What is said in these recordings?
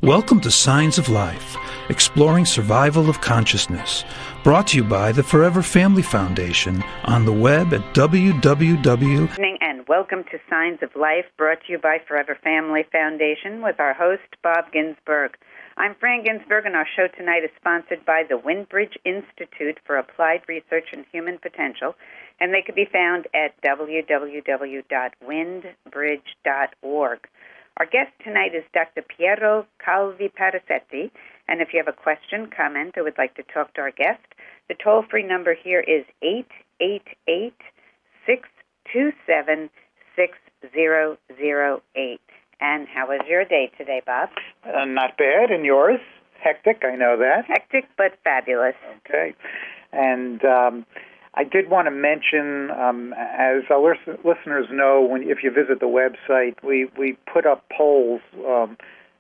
Welcome to Signs of Life, exploring survival of consciousness, brought to you by the Forever Family Foundation on the web at www. And welcome to Signs of Life, brought to you by Forever Family Foundation with our host, Bob Ginsberg. I'm Fran Ginsberg, and our show tonight is sponsored by the Windbridge Institute for Applied Research in Human Potential, and they can be found at www.windbridge.org. Our guest tonight is Dr. Piero Calvi-Parasetti, and if you have a question, comment, or would like to talk to our guest, the toll-free number here is 888-627-6008. And how was your day today, Bob? Not bad, and yours? Hectic, I know that. Hectic, but fabulous. Okay. And I did want to mention, as our listeners know, if you visit the website, we put up polls.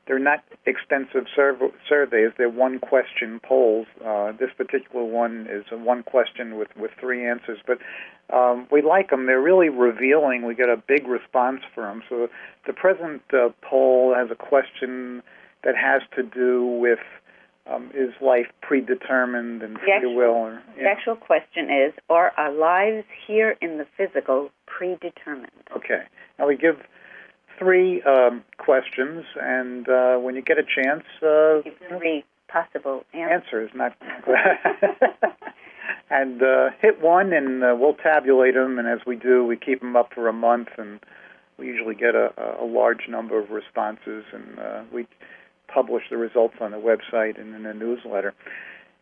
They're not extensive surveys. They're one-question polls. This particular one is a one question with three answers. But we like them. They're really revealing. We get a big response from them. So the present poll has a question that has to do with is life predetermined and free will? The actual question is, are our lives here in the physical predetermined? Okay. Now we give three questions, and when you get a chance... give three possible answers. And hit one, and we'll tabulate them, and as we do, we keep them up for a month, and we usually get a large number of responses, and we publish the results on the website and in a newsletter.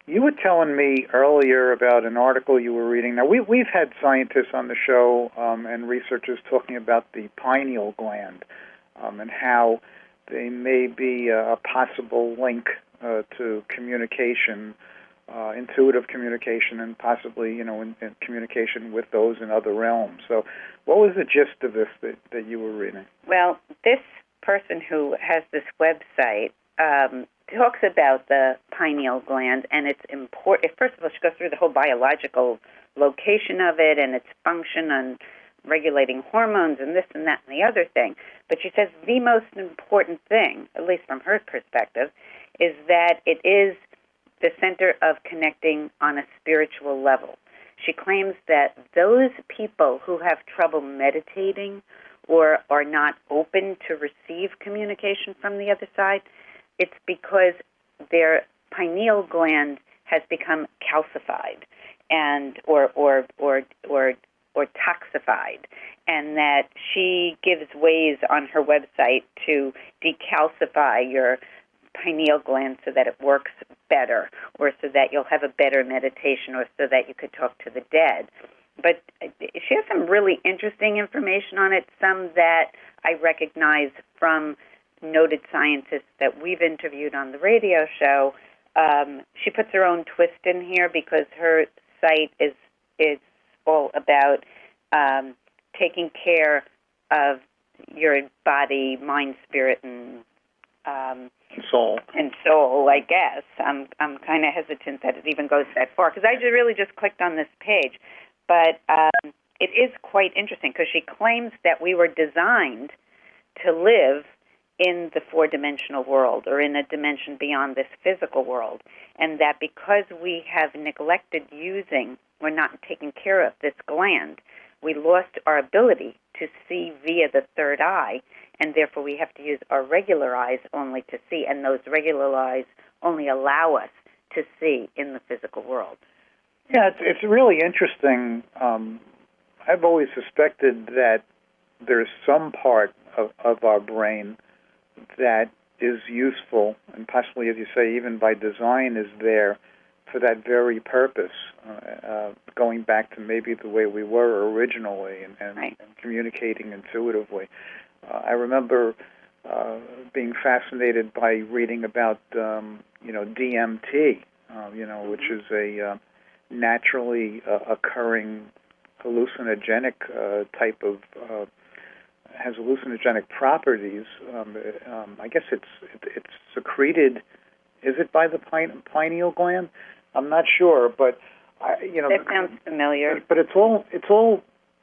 You were telling me earlier about an article you were reading. Now, we've had scientists on the show and researchers talking about the pineal gland and how they may be a possible link to communication, intuitive communication, and possibly, in communication with those in other realms. So what was the gist of this that you were reading? Well, this person who has this website talks about the pineal gland, and it's important. First of all, she goes through the whole biological location of it and its function on regulating hormones and this and that and the other thing. But she says the most important thing, at least from her perspective, is that it is the center of connecting on a spiritual level. She claims that those people who have trouble meditating or are not open to receive communication from the other side, it's because their pineal gland has become calcified and or toxified, and that she gives ways on her website to decalcify your pineal gland so that it works better, or so that you'll have a better meditation, or so that you could talk to the dead. But she has some really interesting information on it, some that I recognize from noted scientists that we've interviewed on the radio show. She puts her own twist in here because her site is all about taking care of your body, mind, spirit, and soul. And soul, I guess. I'm kind of hesitant that it even goes that far because I really just clicked on this page. But it is quite interesting because she claims that we were designed to live in the four-dimensional world or in a dimension beyond this physical world, and that because we have neglected using or not taking care of this gland, we lost our ability to see via the third eye, and therefore we have to use our regular eyes only to see, and those regular eyes only allow us to see in the physical world. Yeah, it's really interesting. I've always suspected that there's some part of our brain that is useful, and possibly, as you say, even by design is there for that very purpose, going back to maybe the way we were originally and communicating intuitively. I remember being fascinated by reading about, DMT, which is a naturally occurring hallucinogenic type of has hallucinogenic properties. I guess it's secreted. Is it by the pineal gland? I'm not sure, but that sounds familiar. But it's all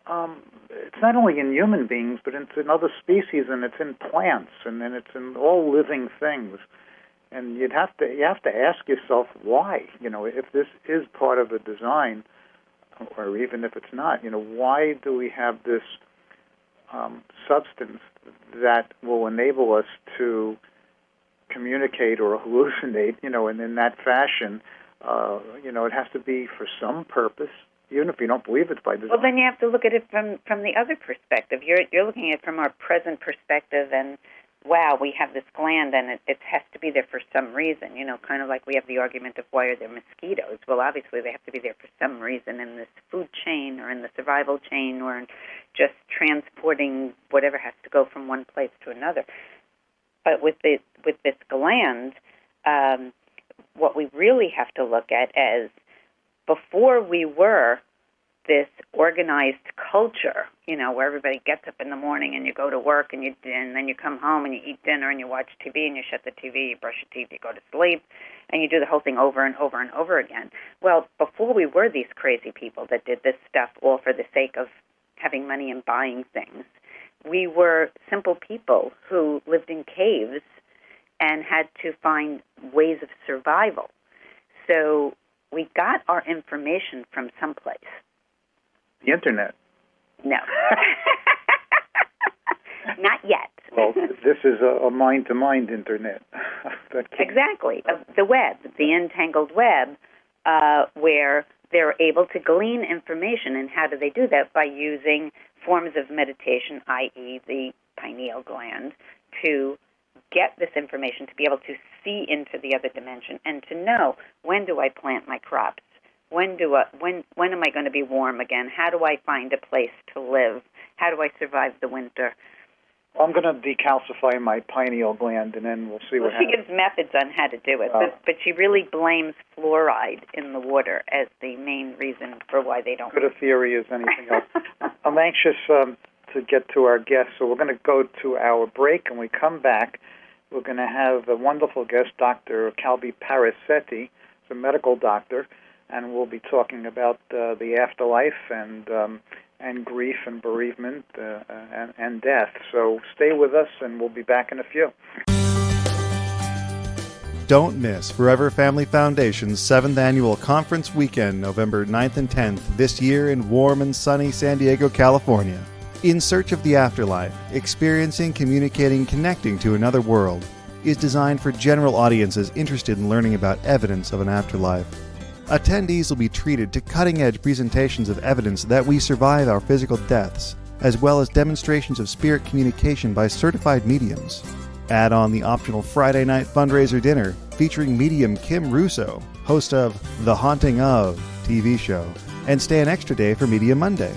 It's not only in human beings, but it's in other species, and it's in plants, and then it's in all living things. And you have to ask yourself why. If this is part of a design, or even if it's not, why do we have this substance that will enable us to communicate or hallucinate, and in that fashion, it has to be for some purpose, even if you don't believe it's by design. Well, then you have to look at it from the other perspective. You're looking at it from our present perspective, and wow, we have this gland, and it has to be there for some reason, kind of like we have the argument of why are there mosquitoes. Well, obviously they have to be there for some reason in this food chain or in the survival chain or in just transporting whatever has to go from one place to another. But with this gland, what we really have to look at is before we were this organized culture, where everybody gets up in the morning and you go to work and then you come home and you eat dinner and you watch TV and you shut the TV, you brush your teeth, you go to sleep, and you do the whole thing over and over and over again. Well, before we were these crazy people that did this stuff all for the sake of having money and buying things, we were simple people who lived in caves and had to find ways of survival. So we got our information from someplace. The Internet. No. Not yet. Well, this is a mind-to-mind Internet. Exactly. The web, the entangled web, where they're able to glean information. And how do they do that? By using forms of meditation, i.e. the pineal gland, to get this information, to be able to see into the other dimension and to know, when do I plant my crops? When am I going to be warm again? How do I find a place to live? How do I survive the winter? Well, I'm going to decalcify my pineal gland, and then we'll see what happens. She gives methods on how to do it, but she really blames fluoride in the water as the main reason for why they don't. Good a theory as anything else. I'm anxious to get to our guests, so we're going to go to our break, and when we come back, we're going to have a wonderful guest, Dr. Calvi Parasetti, a medical doctor, and we'll be talking about the afterlife and grief and bereavement and death. So stay with us, and we'll be back in a few. Don't miss Forever Family Foundation's 7th Annual Conference Weekend, November 9th and 10th, this year in warm and sunny San Diego, California. In Search of the Afterlife, Experiencing, Communicating, Connecting to Another World is designed for general audiences interested in learning about evidence of an afterlife. Attendees will be treated to cutting-edge presentations of evidence that we survive our physical deaths, as well as demonstrations of spirit communication by certified mediums. Add on the optional Friday night fundraiser dinner featuring medium Kim Russo, host of The Haunting of TV show, and stay an extra day for Media Monday.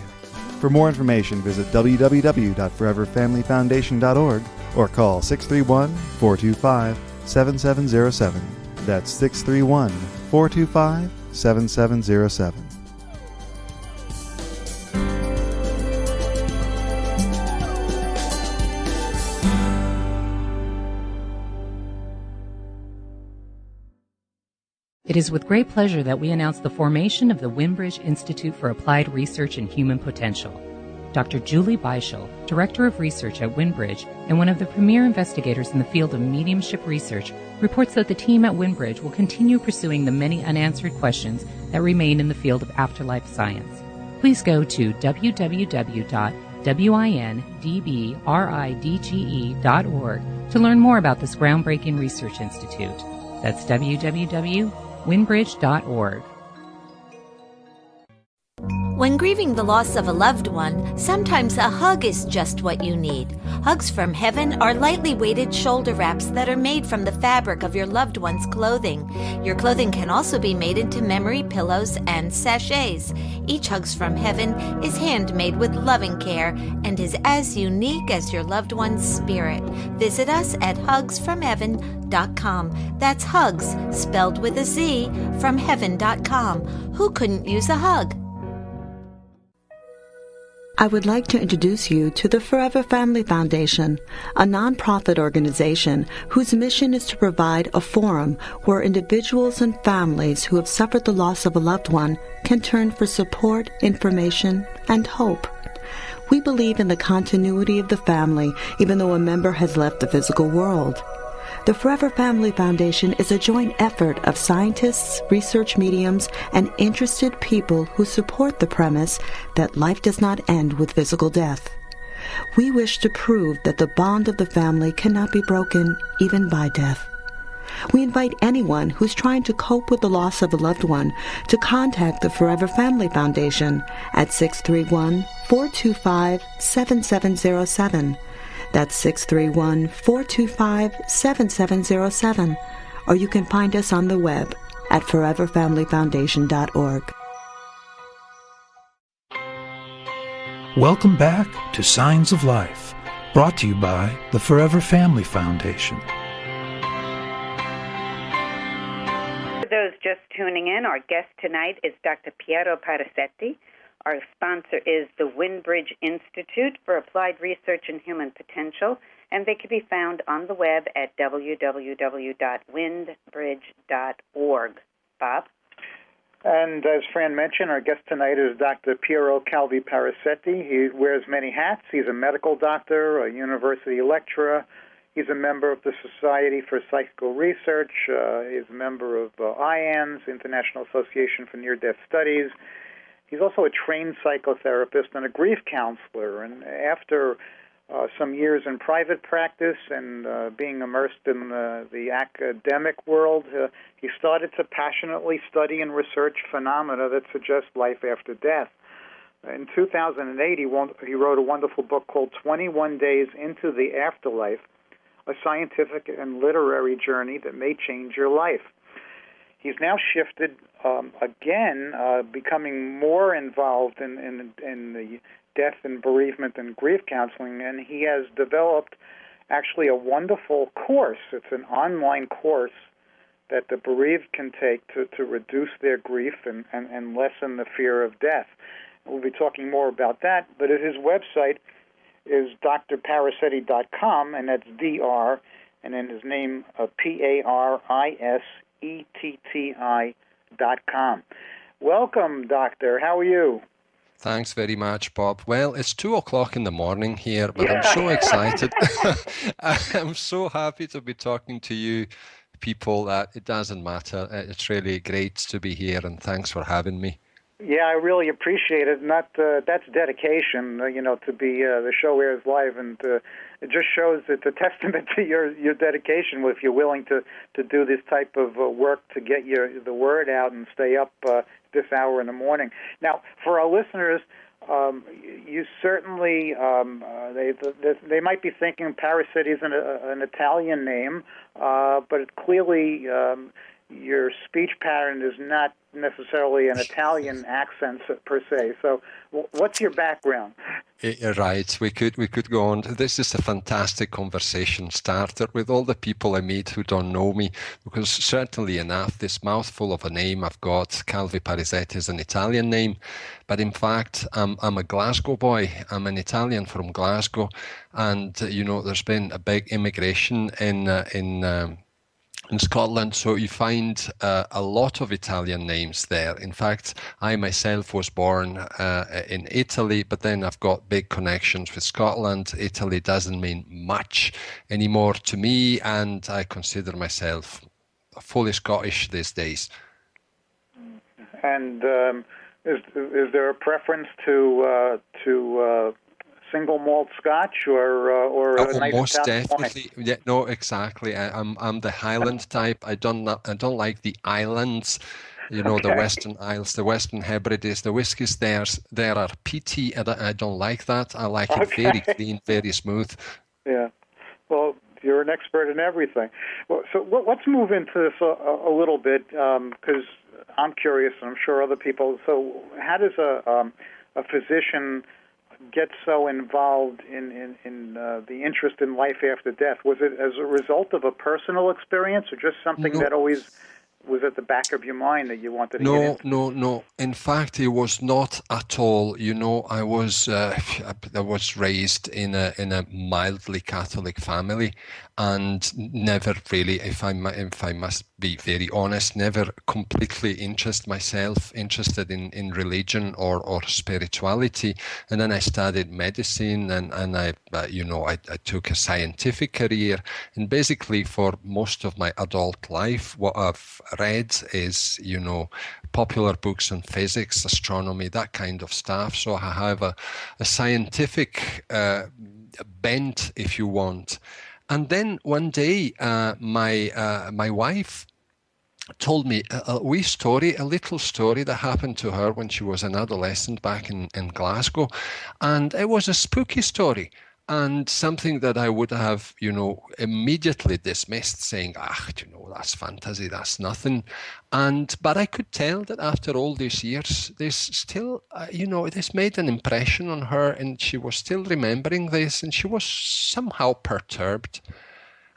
For more information, visit www.foreverfamilyfoundation.org or call 631-425-7707. That's 631-425-7707. It is with great pleasure that we announce the formation of the Winbridge Institute for Applied Research and Human Potential. Dr. Julie Beischel, Director of Research at Winbridge and one of the premier investigators in the field of mediumship research, reports that the team at Winbridge will continue pursuing the many unanswered questions that remain in the field of afterlife science. Please go to www.windbridge.org to learn more about this groundbreaking research institute. That's www.windbridge.org. When grieving the loss of a loved one, sometimes a hug is just what you need. Hugs from Heaven are lightly weighted shoulder wraps that are made from the fabric of your loved one's clothing. Your clothing can also be made into memory pillows and sachets. Each Hugs from Heaven is handmade with loving care and is as unique as your loved one's spirit. Visit us at hugsfromheaven.com. That's hugs, spelled with a Z, from heaven.com. Who couldn't use a hug? I would like to introduce you to the Forever Family Foundation, a nonprofit organization whose mission is to provide a forum where individuals and families who have suffered the loss of a loved one can turn for support, information, and hope. We believe in the continuity of the family, even though a member has left the physical world. The Forever Family Foundation is a joint effort of scientists, research mediums, and interested people who support the premise that life does not end with physical death. We wish to prove that the bond of the family cannot be broken even by death. We invite anyone who's trying to cope with the loss of a loved one to contact the Forever Family Foundation at 631-425-7707. That's 631-425-7707. Or you can find us on the web at foreverfamilyfoundation.org. Welcome back to Signs of Life, brought to you by the Forever Family Foundation. For those just tuning in, our guest tonight is Dr. Piero Parasetti. Our sponsor is the Windbridge Institute for Applied Research in Human Potential, and they can be found on the web at www.windbridge.org. Bob? And as Fran mentioned, our guest tonight is Dr. Piero Calvi Parasetti. He wears many hats. He's a medical doctor, a university lecturer. He's a member of the Society for Psychical Research. He's a member of IANS, International Association for Near-Death Studies. He's also a trained psychotherapist and a grief counselor. And after some years in private practice and being immersed in the academic world, he started to passionately study and research phenomena that suggest life after death. In 2008, he wrote a wonderful book called 21 Days into the Afterlife, a scientific and literary journey that may change your life. He's now shifted again, becoming more involved in the death and bereavement and grief counseling, and he has developed actually a wonderful course. It's an online course that the bereaved can take to reduce their grief and lessen the fear of death. We'll be talking more about that, but at his website is drparasetti.com, and that's DR, and then his name, PARISETTI.com. Welcome, Doctor. How are you? Thanks very much, Bob. Well, it's 2:00 in the morning here, but I'm so excited. I'm so happy to be talking to you people that it doesn't matter. It's really great to be here, and thanks for having me. Yeah, I really appreciate it. That's dedication, to be the show airs live, and it just shows it's a testament to your dedication if you're willing to do this type of work to get the word out and stay up this hour in the morning. Now, for our listeners, you certainly they might be thinking Parasetti is an Italian name, but it clearly your speech pattern is not necessarily an Italian accent per se. So, what's your background? You're right. We could go on. This is a fantastic conversation starter with all the people I meet who don't know me, because certainly enough, this mouthful of a name I've got, Calvi Parasetti, is an Italian name, but in fact, I'm a Glasgow boy. I'm an Italian from Glasgow, and there's been a big immigration in Scotland, so you find a lot of Italian names there. In fact, I myself was born in Italy, but then I've got big connections with Scotland. Italy doesn't mean much anymore to me, and I consider myself fully Scottish these days. And is there a preference to single malt Scotch or a nice most Italian definitely? wine? Yeah, no, exactly. I'm the Highland type. I don't like the islands. The Western Isles, the Western Hebrides, the whiskies there are peaty, and I don't like that. I like it very clean, very smooth. Yeah. Well, you're an expert in everything. Well, so let's move into this a little bit, because I'm curious, and I'm sure other people. So how does a physician get so involved in the interest in life after death? Was it as a result of a personal experience, or just something that always was at the back of your mind that you wanted to get into? No. In fact, it was not at all. I was raised in a mildly Catholic family, and never really, if I must be very honest, never completely interested in religion or spirituality. And then I studied medicine, and I took a scientific career. And basically for most of my adult life, what I've read is, popular books on physics, astronomy, that kind of stuff. So I have a scientific bent, if you want. And then one day, my wife told me a little story that happened to her when she was an adolescent back in Glasgow. And it was a spooky story, and something that I would have, immediately dismissed, saying, that's fantasy, that's nothing. But I could tell that after all these years, this still, this made an impression on her, and she was still remembering this, and she was somehow perturbed.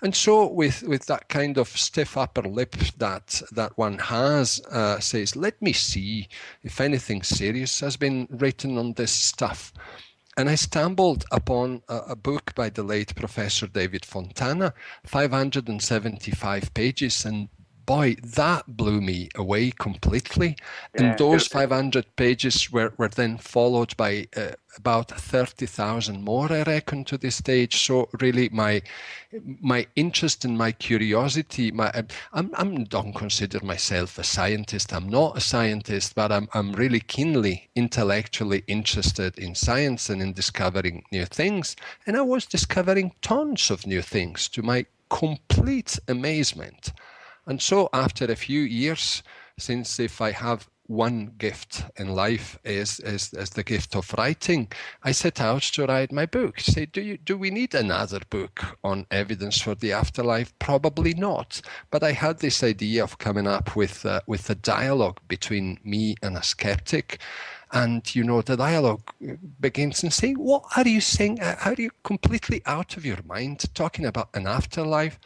And so with that kind of stiff upper lip that one has, says, let me see if anything serious has been written on this stuff. And I stumbled upon a book by the late Professor David Fontana, 575 pages, and boy, that blew me away completely. Yeah. And those 500 pages were then followed by about 30,000 more, I reckon, to this stage. So really my interest and my curiosity, I don't consider myself a scientist. I'm not a scientist, but I'm really keenly intellectually interested in science and in discovering new things. And I was discovering tons of new things to my complete amazement. And so after a few years, since if I have one gift in life is the gift of writing, I set out to write my book. Say, do we need another book on evidence for the afterlife? Probably not. But I had this idea of coming up with a dialogue between me and a skeptic. And, the dialogue begins and saying, what are you saying? How are you completely out of your mind talking about an afterlife?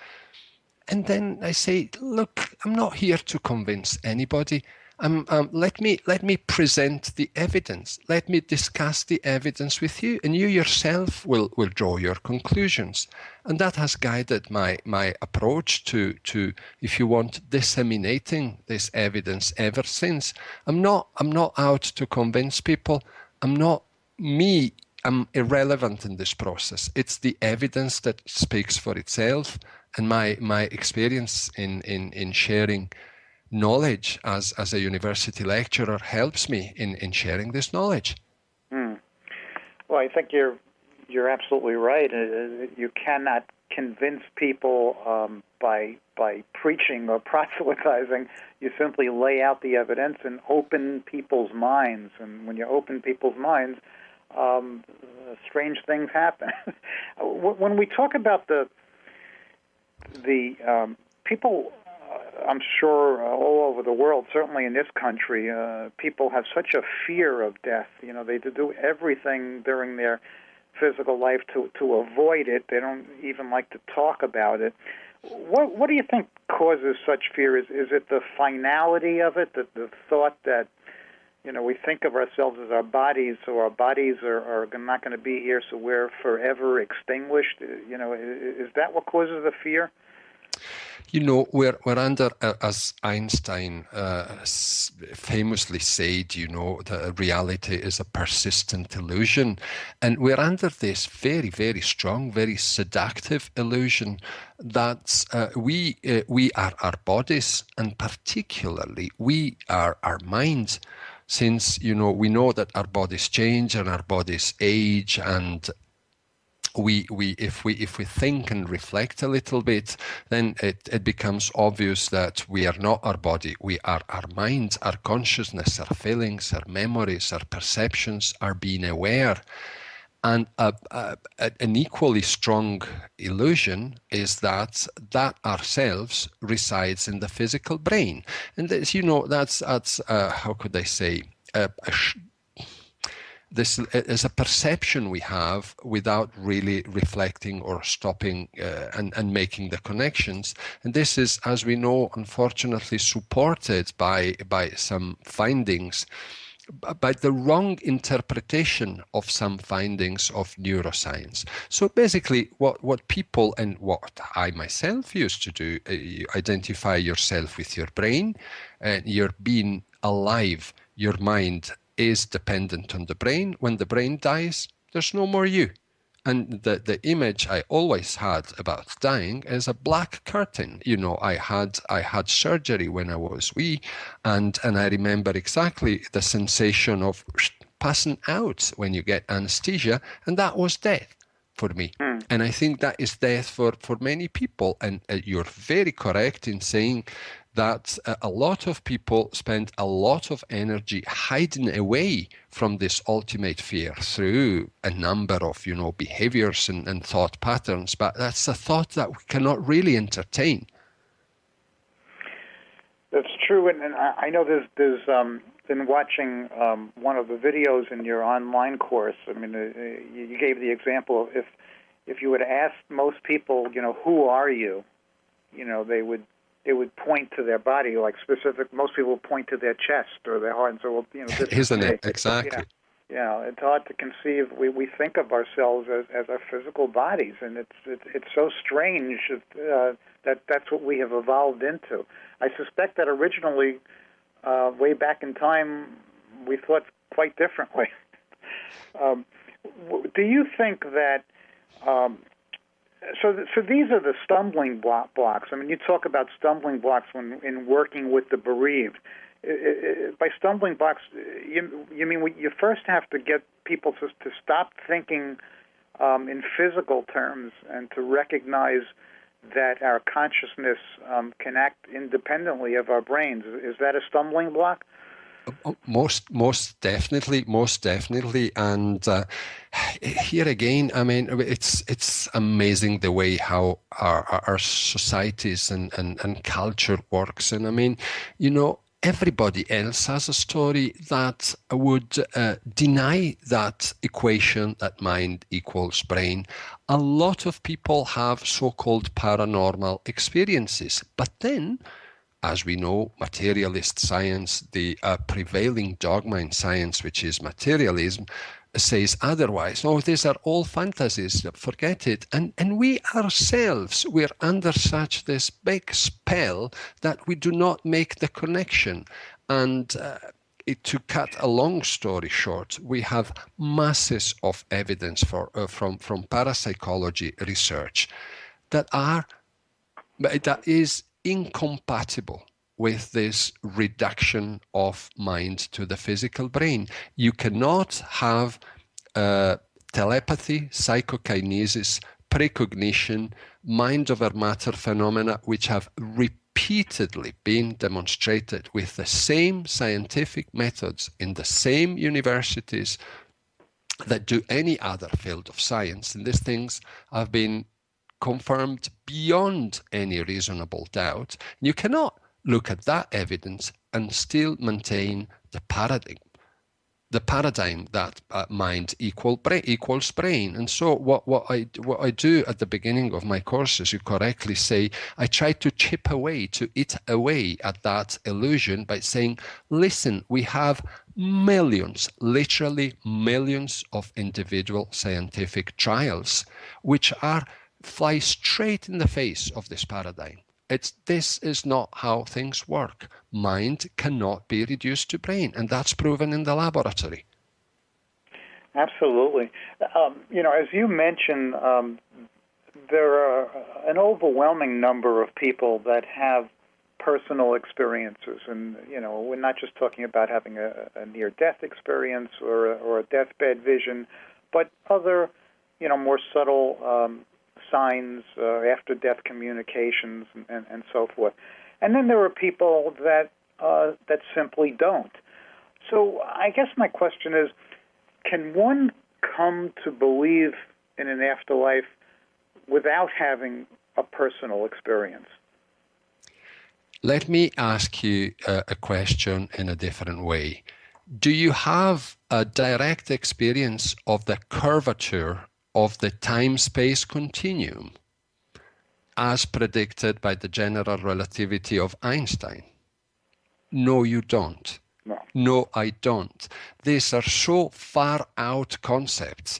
And then I say, look, I'm not here to convince anybody. Let me present the evidence. Let me discuss the evidence with you, and you yourself will draw your conclusions. And that has guided my approach to, if you want, disseminating this evidence ever since. I'm not out to convince people. I'm irrelevant in this process. It's the evidence that speaks for itself. And my experience in sharing knowledge as a university lecturer helps me in sharing this knowledge. Well, I think you're absolutely right. You cannot convince people by preaching or proselytizing. You simply lay out the evidence and open people's minds. And when you open people's minds, strange things happen. When we talk about the people, I'm sure all over the world, certainly in this country, people have such a fear of death. They do everything during their physical life to avoid it. They don't even like to talk about it. What do you think causes such fear? Is it the finality of it, the thought that we think of ourselves as our bodies, so our bodies are not going to be here, so we're forever extinguished? Is that what causes the fear? We're under, as Einstein famously said, that reality is a persistent illusion. And we're under this very, very strong, very seductive illusion that we are our bodies, and particularly we are our minds. Since, we know that our bodies change and our bodies age, and if we think and reflect a little bit, then it becomes obvious that we are not our body. We are our minds, our consciousness, our feelings, our memories, our perceptions, our being aware. And an equally strong illusion is that ourselves resides in the physical brain. And that's how could I say, this is a perception we have without really reflecting or stopping and making the connections. And this is, as we know, unfortunately supported by some findings by the wrong interpretation of some findings of neuroscience. So basically, what people and what I myself used to do, you identify yourself with your brain, and you're being alive. Your mind is dependent on the brain. When the brain dies, there's no more you. And the image I always had about dying is a black curtain. You know, I had surgery when I was wee, and I remember exactly the sensation of passing out when you get anesthesia, and that was death for me. And I think that is death for many people. And you're very correct in saying that a lot of people spend a lot of energy hiding away from this ultimate fear through a number of, behaviors and thought patterns. But that's a thought that we cannot really entertain. That's true, and I know there's been watching one of the videos in your online course. I mean, you gave the example of if you would ask most people, who are you? They would point to their body, like specific. Most people point to their chest or their heart, and so this isn't it exactly? Yeah, it's hard to conceive. We think of ourselves as our physical bodies, and it's so strange that that's what we have evolved into. I suspect that originally, way back in time, we thought quite differently. Do you think that? So these are the stumbling blocks. I mean, you talk about stumbling blocks in working with the bereaved. By stumbling blocks, you mean you first have to get people to stop thinking in physical terms and to recognize that our consciousness can act independently of our brains. Is that a stumbling block? Most definitely, and here again, I mean, it's amazing the way how our societies and culture works, and I mean, everybody else has a story that would deny that equation that mind equals brain. A lot of people have so-called paranormal experiences, but then, as we know, materialist science, the prevailing dogma in science, which is materialism, says otherwise. Oh, these are all fantasies, forget it. And we ourselves, we're under such this big spell that we do not make the connection. And to cut a long story short, we have masses of evidence from parapsychology research that is incompatible with this reduction of mind to the physical brain. You cannot have telepathy, psychokinesis, precognition, mind over matter phenomena, which have repeatedly been demonstrated with the same scientific methods in the same universities that do any other field of science. And these things have been confirmed beyond any reasonable doubt. You cannot look at that evidence and still maintain the paradigm that mind equals brain. And so what I do at the beginning of my courses, you correctly say, I try to chip away, to eat away at that illusion by saying, listen, we have millions, literally millions of individual scientific trials which fly straight in the face of this paradigm. This is not how things work. Mind cannot be reduced to brain, and that's proven in the laboratory. Absolutely. As you mentioned, there are an overwhelming number of people that have personal experiences, and we're not just talking about having a near-death experience or a deathbed vision, but other, more subtle signs, after-death communications, and so forth. And then there are people that simply don't. So I guess my question is, can one come to believe in an afterlife without having a personal experience? Let me ask you a question in a different way. Do you have a direct experience of the curvature of the time-space continuum as predicted by the general relativity of Einstein? No, you don't. No, I don't. These are so far out concepts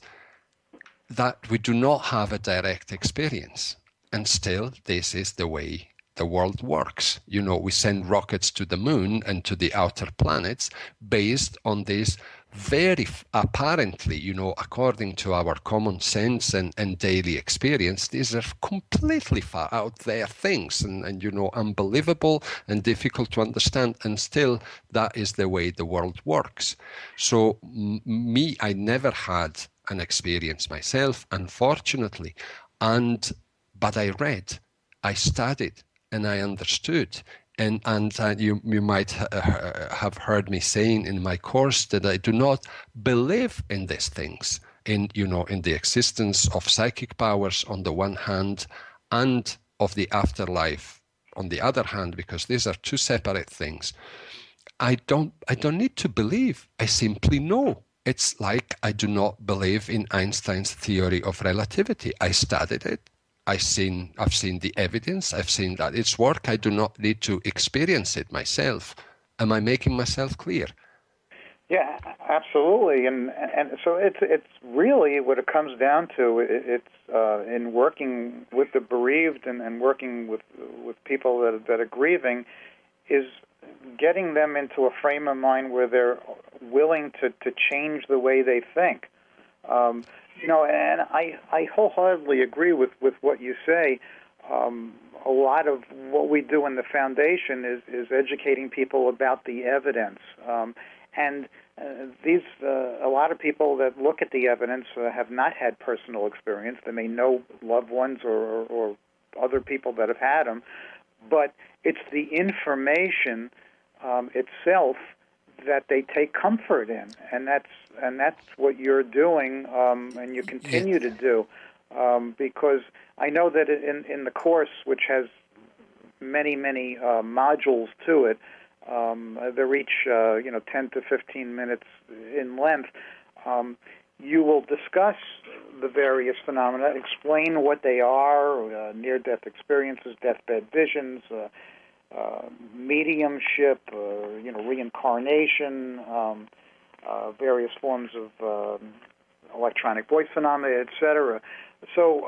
that we do not have a direct experience. And still, this is the way the world works. We send rockets to the moon and to the outer planets based on this very apparently, according to our common sense and daily experience, these are completely far out there things and unbelievable and difficult to understand. And still, that is the way the world works. So I never had an experience myself, unfortunately. But I read, I studied, and I understood. And you might have heard me saying in my course that I do not believe in these things, in the existence of psychic powers on the one hand, and of the afterlife on the other hand, because these are two separate things. I don't need to believe. I simply know. It's like I do not believe in Einstein's theory of relativity. I studied it. I've seen the evidence. I've seen that it's work. I do not need to experience it myself. Am I making myself clear? Yeah, absolutely. And so it's really what it comes down to. It's in working with the bereaved and working with people that are grieving, is getting them into a frame of mind where they're willing to change the way they think. And I wholeheartedly agree with what you say. A lot of what we do in the foundation is educating people about the evidence. And a lot of people that look at the evidence have not had personal experience. They may know loved ones or other people that have had them, but it's the information itself that they take comfort in, and that's what you're doing, and you continue to do, because I know that in the course, which has many modules to it, they're each 10 to 15 minutes in length. You will discuss the various phenomena, explain what they are: near-death experiences, deathbed visions, mediumship, reincarnation, various forms of electronic voice phenomena, etc. So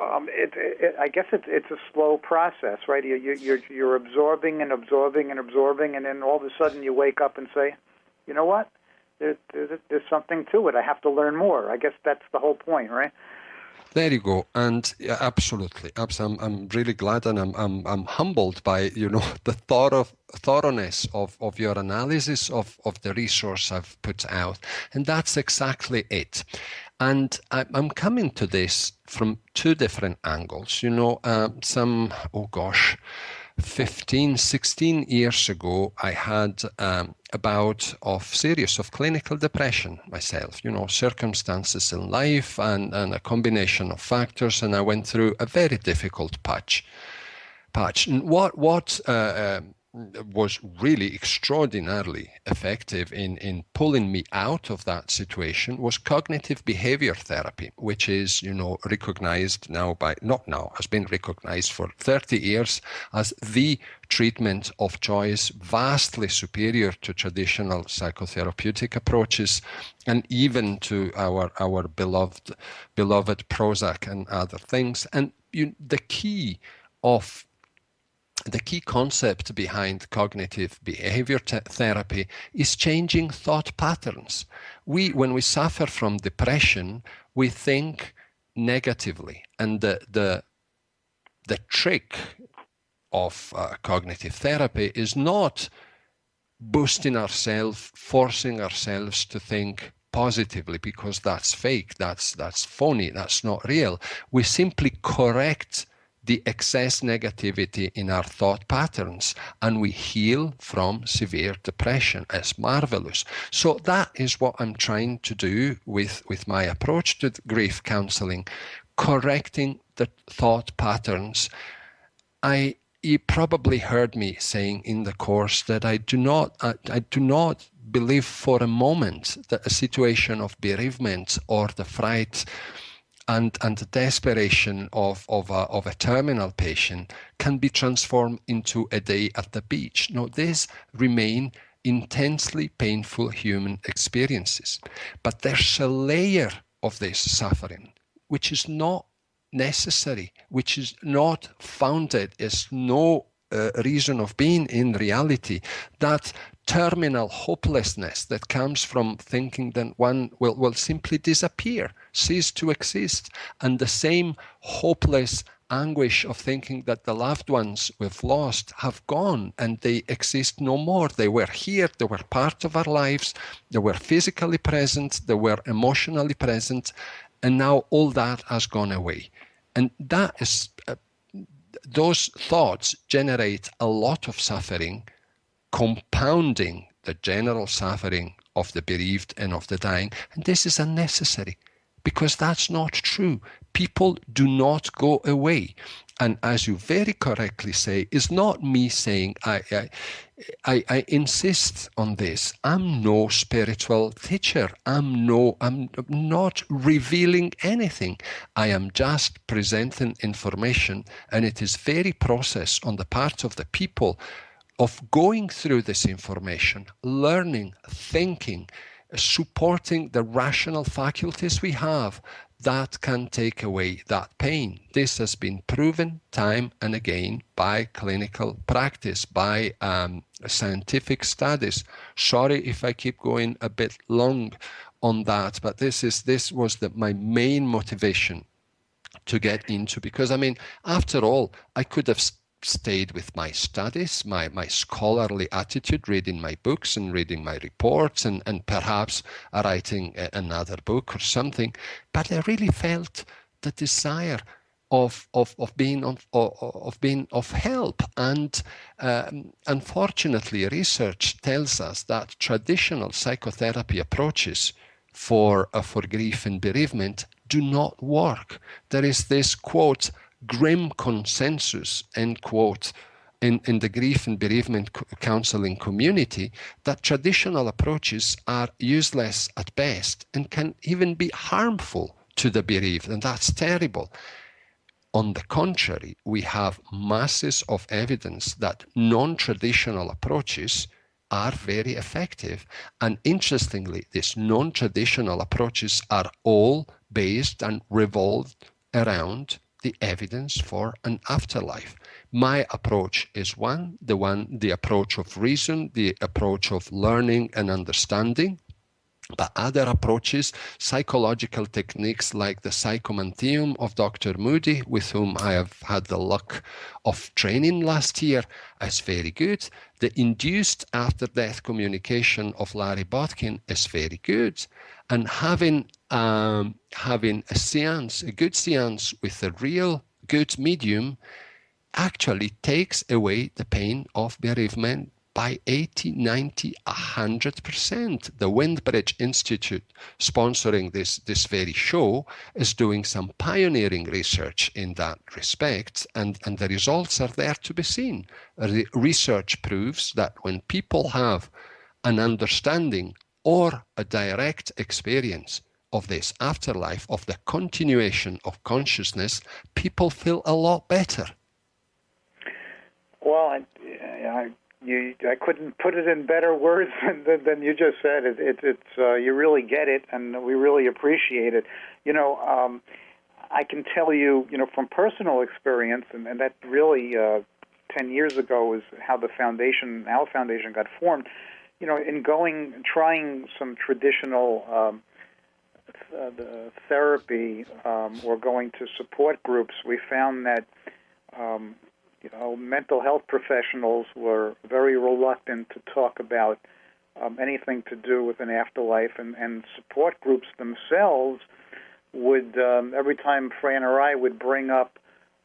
I guess it's a slow process, right? You're absorbing and absorbing and absorbing, and then all of a sudden you wake up and say, you know what? There's something to it. I have to learn more. I guess that's the whole point, right? There you go, and absolutely. I'm really glad, and I'm humbled by the thoroughness of your analysis of the resource I've put out, and that's exactly it. And I'm coming to this from two different angles. 15, 16 years ago, I had a bout of serious of clinical depression myself, circumstances in life and a combination of factors, and I went through a very difficult patch. What was really extraordinarily effective in pulling me out of that situation was cognitive behavior therapy, which is, recognized now has been recognized for 30 years as the treatment of choice, vastly superior to traditional psychotherapeutic approaches, and even to our beloved Prozac and other things. And the key concept behind cognitive behavior therapy is changing thought patterns. When we suffer from depression, we think negatively, and the trick of cognitive therapy is not boosting ourselves, forcing ourselves to think positively, because that's fake, that's phony, that's not real. We simply correct the excess negativity in our thought patterns, and we heal from severe depression. It's marvelous. So that is what I'm trying to do with my approach to grief counseling, correcting the thought patterns. You probably heard me saying in the course that I do not believe for a moment that a situation of bereavement or the fright and the desperation of a terminal patient can be transformed into a day at the beach. No, these remain intensely painful human experiences. But there's a layer of this suffering which is not necessary, which is not founded, is no reason of being in reality. That terminal hopelessness that comes from thinking that one will simply disappear, cease to exist, and the same hopeless anguish of thinking that the loved ones we've lost have gone and they exist no more. They were here, they were part of our lives, they were physically present, they were emotionally present, and now all that has gone away. And that is those thoughts generate a lot of suffering, compounding the general suffering of the bereaved and of the dying. And this is unnecessary, because that's not true. People do not go away. And as you very correctly say, it's not me saying, I insist on this. I'm no spiritual teacher. I'm not revealing anything. I am just presenting information, and it is very process on the part of the people of going through this information, learning, thinking, supporting the rational faculties we have that can take away that pain. This has been proven time and again by clinical practice, by scientific studies. Sorry if I keep going a bit long on that, but this was my main motivation to get into, because I mean, after all, I could have stayed with my studies, my scholarly attitude, reading my books and reading my reports and perhaps writing another book or something. But I really felt the desire of being of help. And unfortunately, research tells us that traditional psychotherapy approaches for grief and bereavement do not work. There is this, quote, grim consensus, end quote, in the grief and bereavement counseling community, that traditional approaches are useless at best and can even be harmful to the bereaved, and that's terrible. On the contrary, we have masses of evidence that non-traditional approaches are very effective. And interestingly, these non-traditional approaches are all based and revolved around the evidence for an afterlife. My approach is the approach of reason, the approach of learning and understanding. But other approaches, psychological techniques like the psychomanteum of Dr. Moody, with whom I have had the luck of training last year, is very good. The induced after-death communication of Larry Botkin is very good. And having a good seance with a real good medium actually takes away the pain of bereavement by 80, 90, 100%. The Windbridge Institute, sponsoring this very show, is doing some pioneering research in that respect, and the results are there to be seen. The research proves that when people have an understanding or a direct experience of this afterlife, of the continuation of consciousness, people feel a lot better. Well, I couldn't put it in better words than you just said. It's you really get it, and we really appreciate it. I can tell you, from personal experience, and that really 10 years ago was how our foundation got formed. In trying some traditional therapy or going to support groups, we found that mental health professionals were very reluctant to talk about anything to do with an afterlife, and support groups themselves would, every time Fran or I would bring up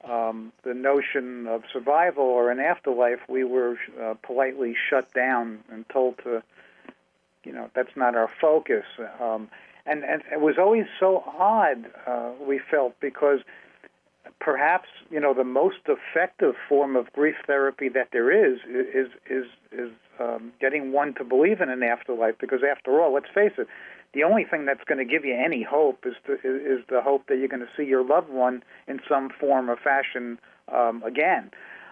the notion of survival or an afterlife, we were politely shut down and told to, that's not our focus. And it was always so odd, we felt, because perhaps the most effective form of grief therapy that there is getting one to believe in an afterlife. Because after all, let's face it, the only thing that's going to give you any hope is the hope that you're going to see your loved one in some form or fashion again.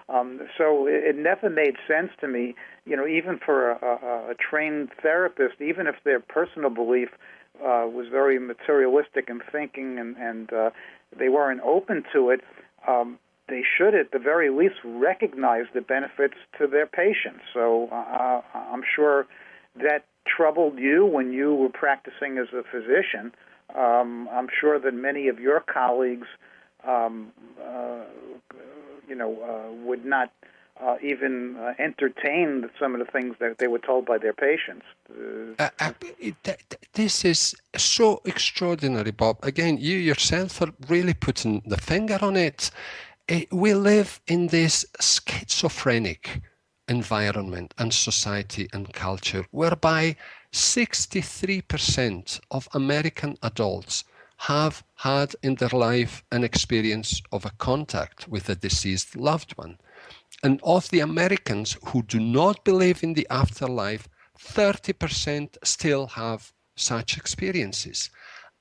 So it never made sense to me, even for a trained therapist, even if their personal belief was very materialistic in thinking and they weren't open to it, they should at the very least recognize the benefits to their patients. So I'm sure that troubled you when you were practicing as a physician. I'm sure that many of your colleagues would not even entertain some of the things that they were told by their patients. This is so extraordinary, Bob. Again, you yourself are really putting the finger on it. We live in this schizophrenic environment and society and culture whereby 63% of American adults have had in their life an experience of a contact with a deceased loved one. And of the Americans who do not believe in the afterlife, 30% still have such experiences.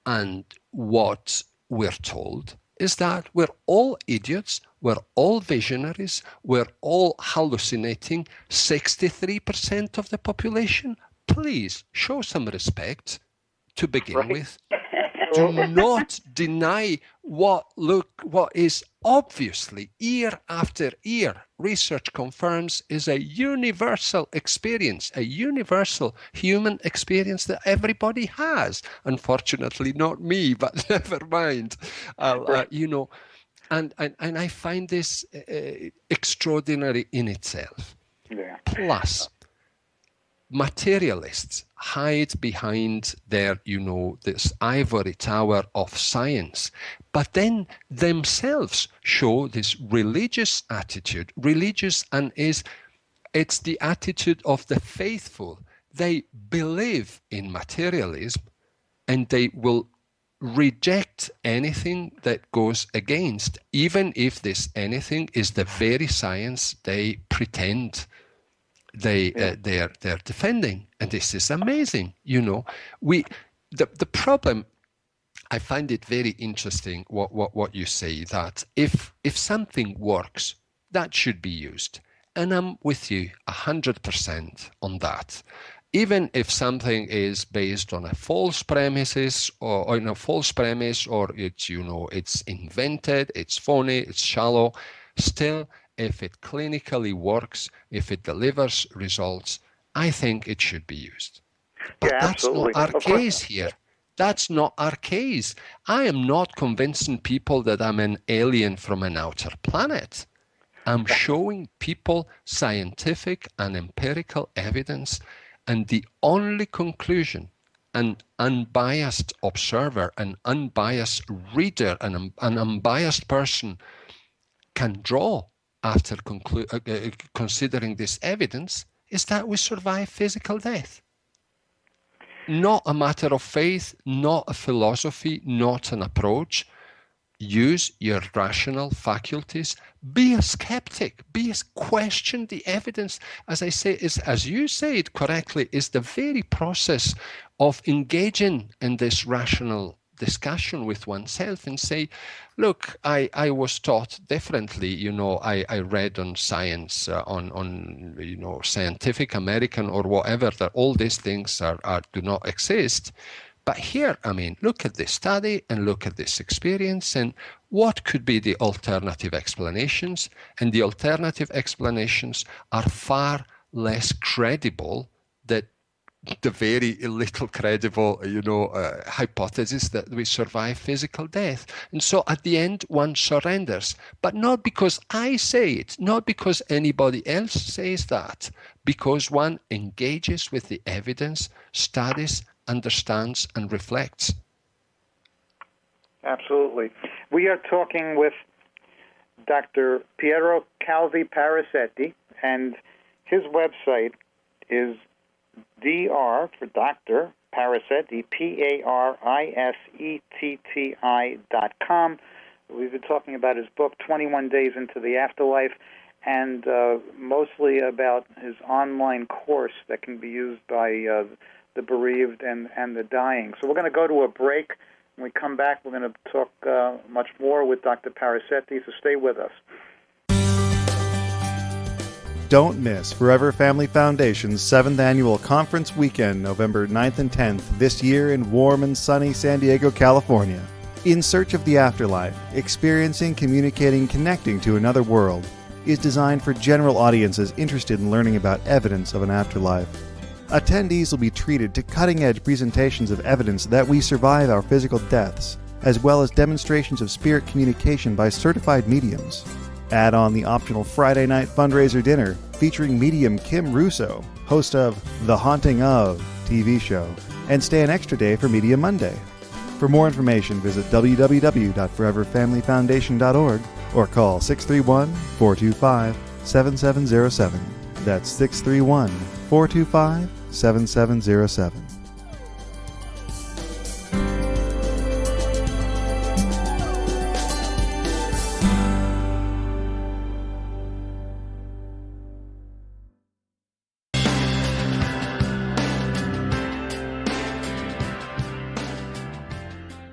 And what we're told is that we're all idiots, we're all visionaries, we're all hallucinating. 63% of the population, please show some respect to begin with. Do not deny what is obviously year after year, research confirms is a universal experience, a universal human experience that everybody has. Unfortunately, not me, but never mind. And I find this extraordinary in itself. Yeah. Plus, materialists hide behind their, this ivory tower of science, but then themselves show this religious attitude. Religious, and it's the attitude of the faithful. They believe in materialism, and they will reject anything that goes against, even if this anything is the very science they pretend they're defending. And this is amazing. The problem, I find it very interesting what you say, that if something works, that should be used. And I'm with you 100% on that. Even if something is based on a false premises or in a false premise, or it's invented, it's phony, it's shallow, still, if it clinically works, if it delivers results, I think it should be used. But that's not our case here. That's not our case. I am not convincing people that I'm an alien from an outer planet. I'm showing people scientific and empirical evidence, and the only conclusion an unbiased observer, an unbiased reader, an unbiased person can draw after considering this evidence is that we survive physical death. Not a matter of faith, not a philosophy, not an approach. Use your rational faculties. Be a skeptic. Question the evidence. As I say, as you say it correctly, is the very process of engaging in this rational discussion with oneself and say, look, I was taught differently. I read on science, on Scientific American or whatever, that all these things do not exist. But here, look at this study and look at this experience and what could be the alternative explanations. And the alternative explanations are far less credible than the very little credible, hypothesis that we survive physical death. And so at the end, one surrenders, but not because I say it, not because anybody else says that, because one engages with the evidence, studies, understands, and reflects. Absolutely. We are talking with Dr. Piero Calvi-Parasetti, and his website is Dr. for Dr. Parasetti, PARISETTI.com. We've been talking about his book, 21 Days into the Afterlife, and mostly about his online course that can be used by the bereaved and the dying. So we're going to go to a break. When we come back, we're going to talk much more with Dr. Parasetti, so stay with us. Don't miss Forever Family Foundation's 7th Annual Conference Weekend, November 9th and 10th, this year in warm and sunny San Diego, California. In Search of the Afterlife, Experiencing, Communicating, Connecting to Another World is designed for general audiences interested in learning about evidence of an afterlife. Attendees will be treated to cutting-edge presentations of evidence that we survive our physical deaths, as well as demonstrations of spirit communication by certified mediums. Add on the optional Friday night fundraiser dinner featuring medium Kim Russo, host of The Haunting of TV show, and stay an extra day for Media Monday. For more information, visit www.foreverfamilyfoundation.org or call 631-425-7707. That's 631-425-7707.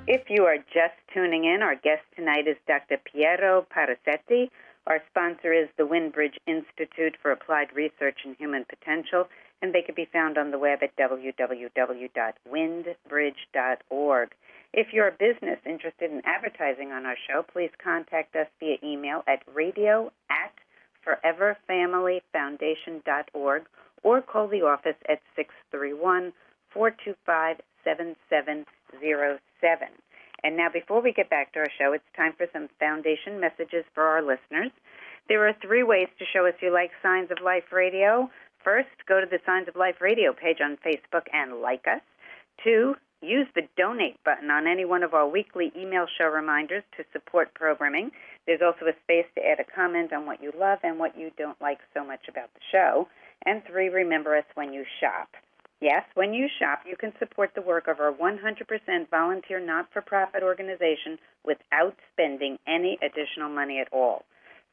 If you are just tuning in, our guest tonight is Dr. Piero Parasetti. Our sponsor is the Windbridge Institute for Applied Research in Human Potential, and they can be found on the web at www.windbridge.org. If you're a business interested in advertising on our show, please contact us via email at radio@foreverfamilyfoundation.org or call the office at 631-425-7707. And now, before we get back to our show, it's time for some foundation messages for our listeners. There are 3 ways to show us you like Signs of Life Radio. First, go to the Signs of Life Radio page on Facebook and like us. 2, use the donate button on any one of our weekly email show reminders to support programming. There's also a space to add a comment on what you love and what you don't like so much about the show. And 3, remember us when you shop. Yes, when you shop, you can support the work of our 100% volunteer not-for-profit organization without spending any additional money at all.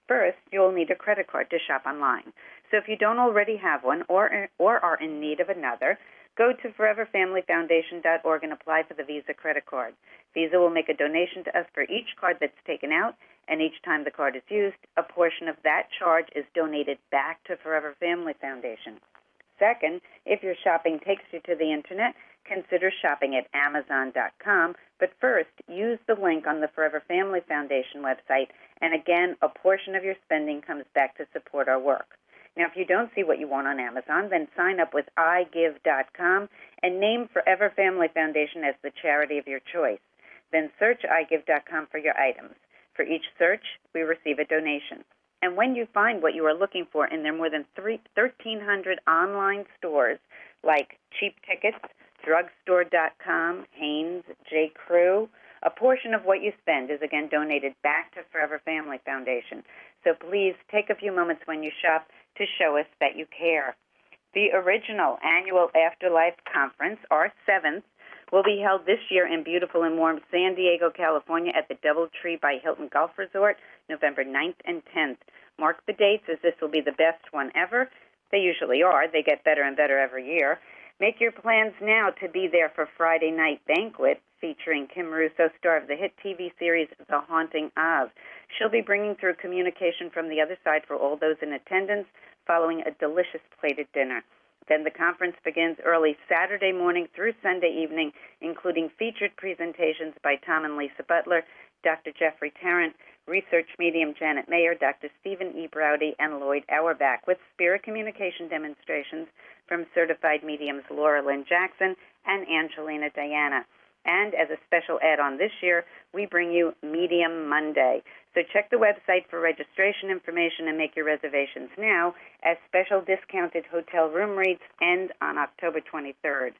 First, you'll need a credit card to shop online. So if you don't already have one or are in need of another, go to foreverfamilyfoundation.org and apply for the Visa credit card. Visa will make a donation to us for each card that's taken out, and each time the card is used, a portion of that charge is donated back to Forever Family Foundation. Second, if your shopping takes you to the Internet, consider shopping at Amazon.com. But first, use the link on the Forever Family Foundation website, and again, a portion of your spending comes back to support our work. Now, if you don't see what you want on Amazon, then sign up with iGive.com and name Forever Family Foundation as the charity of your choice. Then search iGive.com for your items. For each search, we receive a donation. And when you find what you are looking for in their more than 1,300 online stores like Cheap Tickets, Drugstore.com, Hanes, J. Crew, a portion of what you spend is again donated back to Forever Family Foundation. So please take a few moments when you shop to show us that you care. The original annual Afterlife Conference, our 7th, will be held this year in beautiful and warm San Diego, California at the DoubleTree by Hilton Golf Resort, November 9th and 10th. Mark the dates, as this will be the best one ever. They usually are. They get better and better every year. Make your plans now to be there for Friday Night Banquet, featuring Kim Russo, star of the hit TV series The Haunting of. She'll be bringing through communication from the other side for all those in attendance, following a delicious plated dinner. Then the conference begins early Saturday morning through Sunday evening, including featured presentations by Tom and Lisa Butler, Dr. Jeffrey Tarrant, research medium Janet Mayer, Dr. Stephen E. Browdy, and Lloyd Auerbach, with spirit communication demonstrations from certified mediums Laura Lynn Jackson and Angelina Diana. And as a special add-on this year, we bring you Medium Monday. So check the website for registration information and make your reservations now, as special discounted hotel room rates end on October 23rd.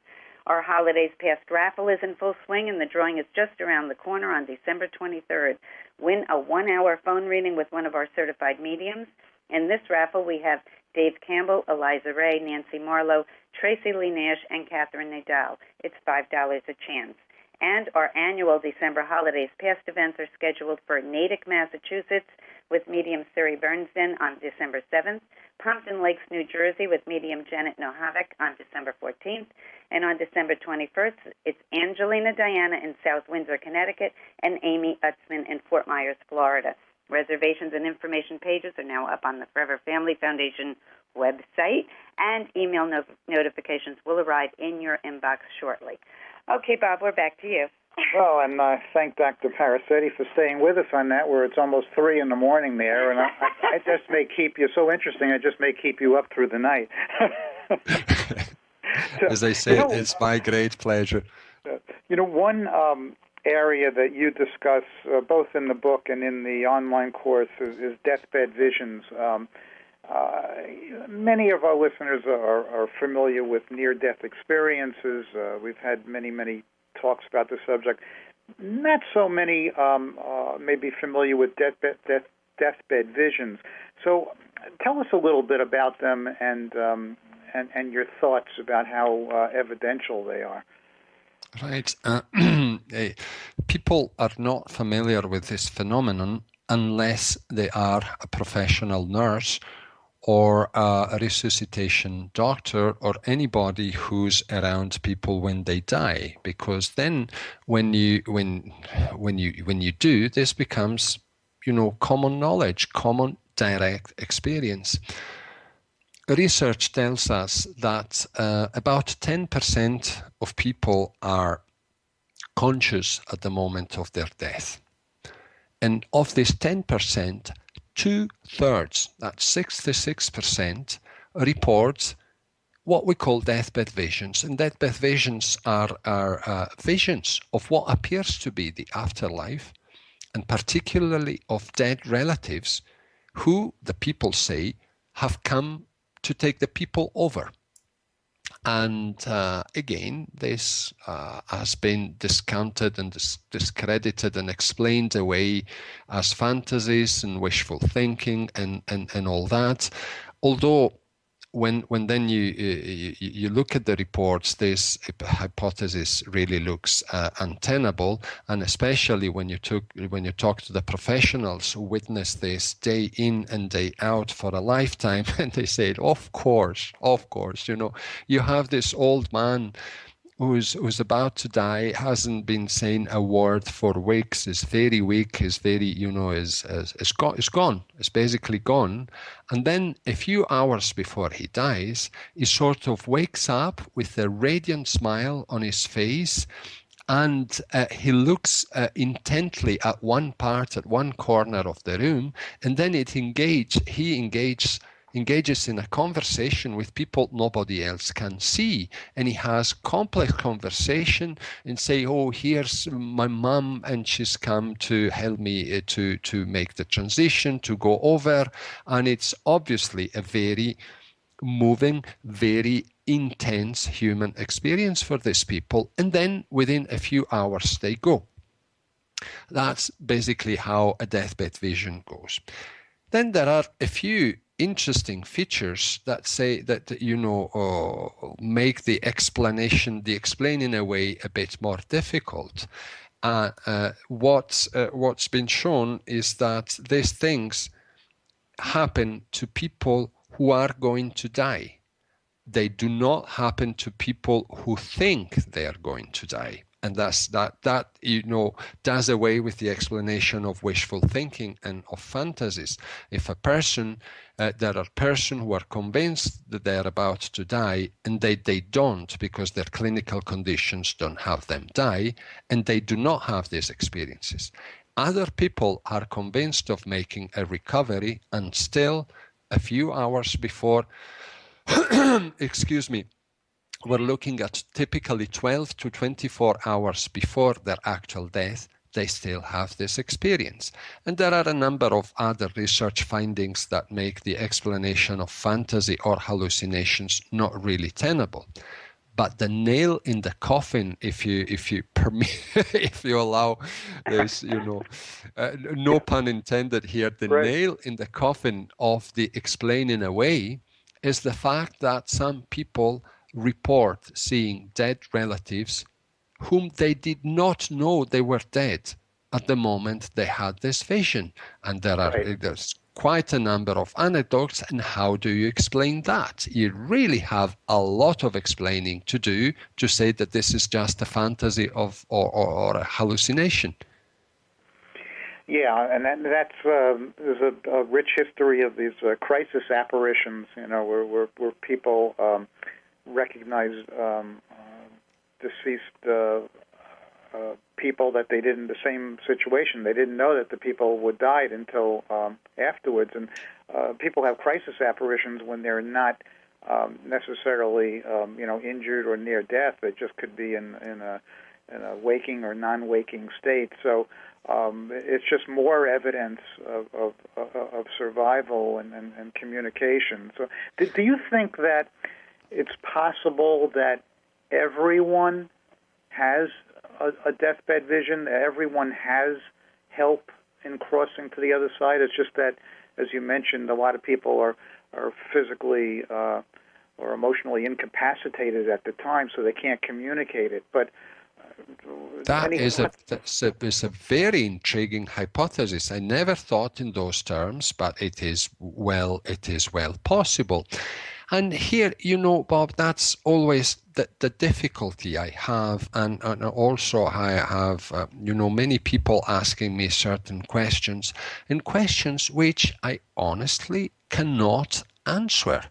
Our Holidays Past raffle is in full swing, and the drawing is just around the corner on December 23rd. Win a 1-hour phone reading with one of our certified mediums. In this raffle, we have Dave Campbell, Eliza Ray, Nancy Marlowe, Tracy Lee Nash, and Catherine Nadal. It's $5 a chance. And our annual December Holidays Past events are scheduled for Natick, Massachusetts, with medium Suri Bernsden on December 7th, Pompton Lakes, New Jersey, with medium Janet Nohavik on December 14th, and on December 21st, it's Angelina Diana in South Windsor, Connecticut, and Amy Utzman in Fort Myers, Florida. Reservations and information pages are now up on the Forever Family Foundation website, and email notifications will arrive in your inbox shortly. Okay, Bob, we're back to you. Well, and I thank Dr. Parasetti for staying with us on that, where it's almost 3 in the morning there, and I just may keep you so interesting, I just may keep you up through the night. So, as I say, it's my great pleasure. One area that you discuss both in the book and in the online course is deathbed visions. Many of our listeners are familiar with near-death experiences. We've had many talks about the subject. Not so many may be familiar with deathbed visions. So tell us a little bit about them and your thoughts about how evidential they are. Right. People are not familiar with this phenomenon unless they are a professional nurse or a resuscitation doctor or anybody who's around people when they die, because then when you do, this becomes common knowledge, common direct experience. Research tells us that about 10% of people are conscious at the moment of their death. And of this 10%, 2/3, that's 66%, report what we call deathbed visions. And deathbed visions are visions of what appears to be the afterlife, and particularly of dead relatives who, the people say, have come to take the people over. And again, this has been discounted and discredited and explained away as fantasies and wishful thinking and all that. Although when then you look at the reports, this hypothesis really looks untenable, and especially when you talk to the professionals who witness this day in and day out for a lifetime, and they say, of course, you have this old man who's about to die, hasn't been saying a word for weeks, is very weak, is very, is gone, is basically gone. And then a few hours before he dies, he sort of wakes up with a radiant smile on his face, and he looks intently at one corner of the room, and then he engages in a conversation with people nobody else can see, and he has complex conversation and say, oh, here's my mom and she's come to help me to make the transition, to go over. And it's obviously a very moving, very intense human experience for these people. And then within a few hours they go. That's basically how a deathbed vision goes. Then there are a few interesting features that say that make the explaining away a bit more difficult. What's been shown is that these things happen to people who are going to die. They do not happen to people who think they are going to die. And that does away with the explanation of wishful thinking and of fantasies. If there are persons who are convinced that they are about to die, and they don't, because their clinical conditions don't have them die, and they do not have these experiences. Other people are convinced of making a recovery, and still a few hours before, we're looking at typically 12 to 24 hours before their actual death, they still have this experience. And there are a number of other research findings that make the explanation of fantasy or hallucinations not really tenable. But the nail in the coffin, if you permit, if you allow this, no pun intended here, the right. Nail in the coffin of the explaining away is the fact that some people report seeing dead relatives whom they did not know they were dead at the moment they had this vision. And there's quite a number of anecdotes. And how do you explain that? You really have a lot of explaining to do to say that this is just a fantasy or a hallucination. Yeah, and that's there's a rich history of these crisis apparitions, where people recognize deceased people that they did in the same situation. They didn't know that the people would died until afterwards. And people have crisis apparitions when they're not necessarily, injured or near death. They just could be in a waking or non-waking state. So it's just more evidence of survival and communication. So do you think that it's possible that everyone has a deathbed vision, that everyone has help in crossing to the other side? It's just that, as you mentioned, a lot of people are physically or emotionally incapacitated at the time, so they can't communicate it. But That's a very intriguing hypothesis. I never thought in those terms, but it is well possible. And here, Bob, that's always the difficulty I have, and also I have, many people asking me certain questions, and questions which I honestly cannot answer.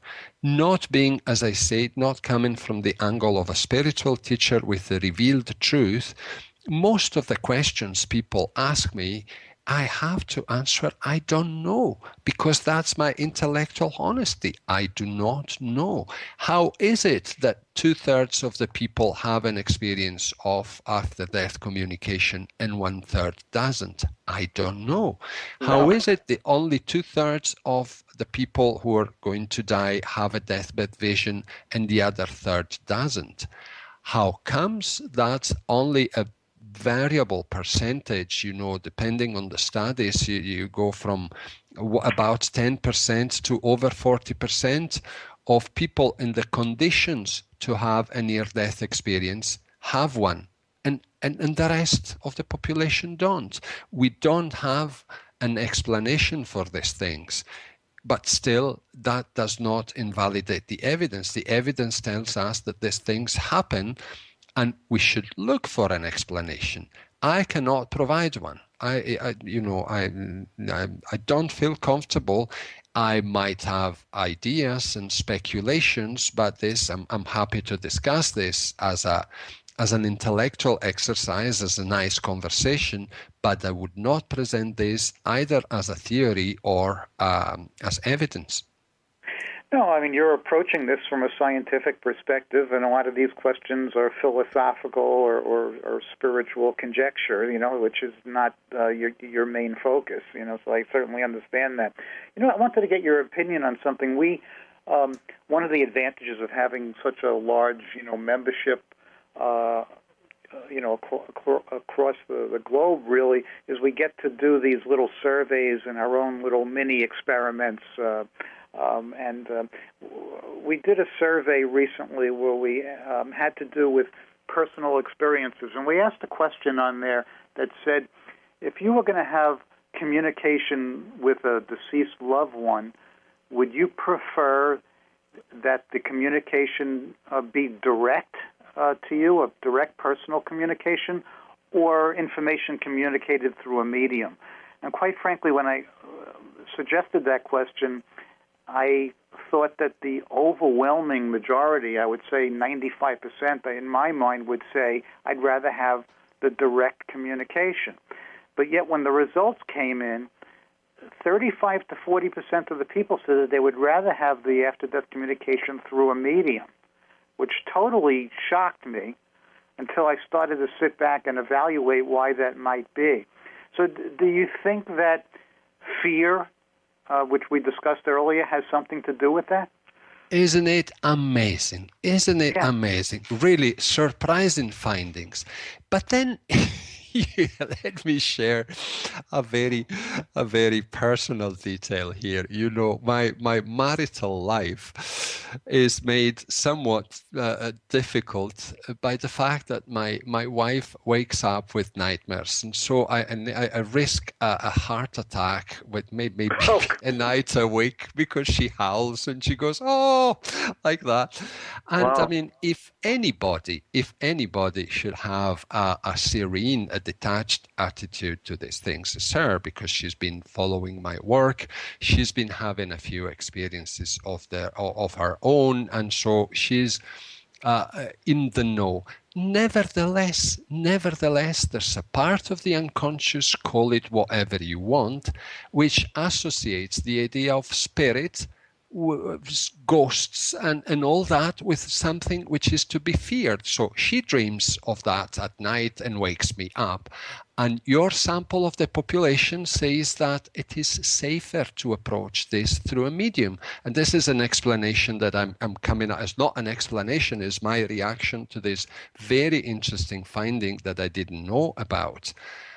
Not being, as I said, not coming from the angle of a spiritual teacher with the revealed truth, most of the questions people ask me, I have to answer, I don't know, because that's my intellectual honesty. I do not know. How is it that 2/3 of the people have an experience of after-death communication and 1/3 doesn't? I don't know. How is it the only 2/3 of the people who are going to die have a deathbed vision and the other third doesn't? How comes that only a variable percentage, depending on the studies, you go from about 10% to over 40% of people in the conditions to have a near-death experience have one, and the rest of the population don't. We don't have an explanation for these things. But still, that does not invalidate the evidence. The evidence tells us that these things happen, and we should look for an explanation. I cannot provide one. I don't feel comfortable. I might have ideas and speculations, but I'm happy to discuss this as an intellectual exercise, as a nice conversation, but I would not present this either as a theory or as evidence. No, I mean, you're approaching this from a scientific perspective, and a lot of these questions are philosophical or spiritual conjecture, which is not your main focus, so I certainly understand that. I wanted to get your opinion on something. One of the advantages of having such a large, membership across the globe, really, is we get to do these little surveys and our own little mini experiments. We did a survey recently where we had to do with personal experiences, and we asked a question on there that said, if you were going to have communication with a deceased loved one, would you prefer that the communication be direct to you, a direct personal communication, or information communicated through a medium? And quite frankly, when I suggested that question, I thought that the overwhelming majority, I would say 95% in my mind, would say I'd rather have the direct communication. But yet when the results came in, 35 to 40% of the people said that they would rather have the after-death communication through a medium, which totally shocked me until I started to sit back and evaluate why that might be. So do you think that fear, which we discussed earlier, has something to do with that? Isn't it amazing? Isn't it amazing? Really surprising findings. But then let me share a very personal detail here. My marital life is made somewhat difficult by the fact that my wife wakes up with nightmares, and so I risk a heart attack with maybe a night awake because she howls and she goes, oh, like that. And wow. I mean, if anybody should have a serene, a detached attitude to these things as her, because she's been following my work. She's been having a few experiences of her own, and so she's in the know. Nevertheless, there's a part of the unconscious, call it whatever you want, which associates the idea of spirit, ghosts, and all that with something which is to be feared. So she dreams of that at night and wakes me up. And your sample of the population says that it is safer to approach this through a medium. And this is an explanation that I'm coming at. It's not an explanation, it's my reaction to this very interesting finding that I didn't know about.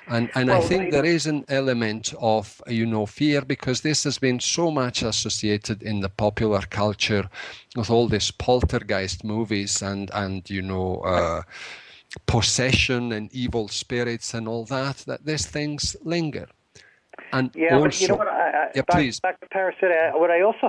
And I think there is an element of, fear, because this has been so much associated in the popular culture with all these poltergeist movies and possession and evil spirits and all that these things linger. And but you know what, please. Dr. Parasita, what I also